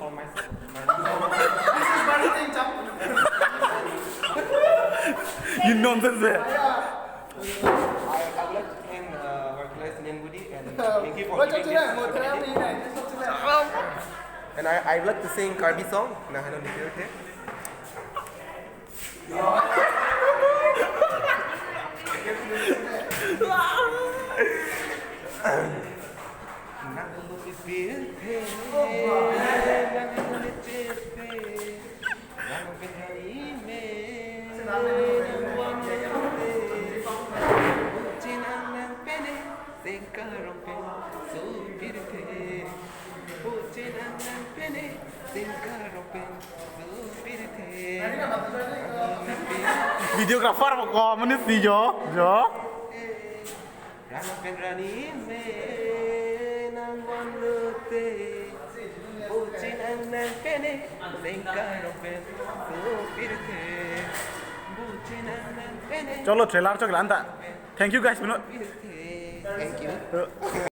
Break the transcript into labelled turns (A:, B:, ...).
A: call myself.
B: This is marketing jump.
C: You nonsense there.
A: I would like to thank Workplace Niambudi and thank you for
B: What's up
A: giving
B: to
A: this
B: them? What can I
A: opportunity.
B: be next? What's up to them?
A: And I would like to sing Carby song. Nah, I don't hear it.
C: Videographer kok menit sih Jo. चलो trailer चो गलांता. Thank you guys.
A: Thank you.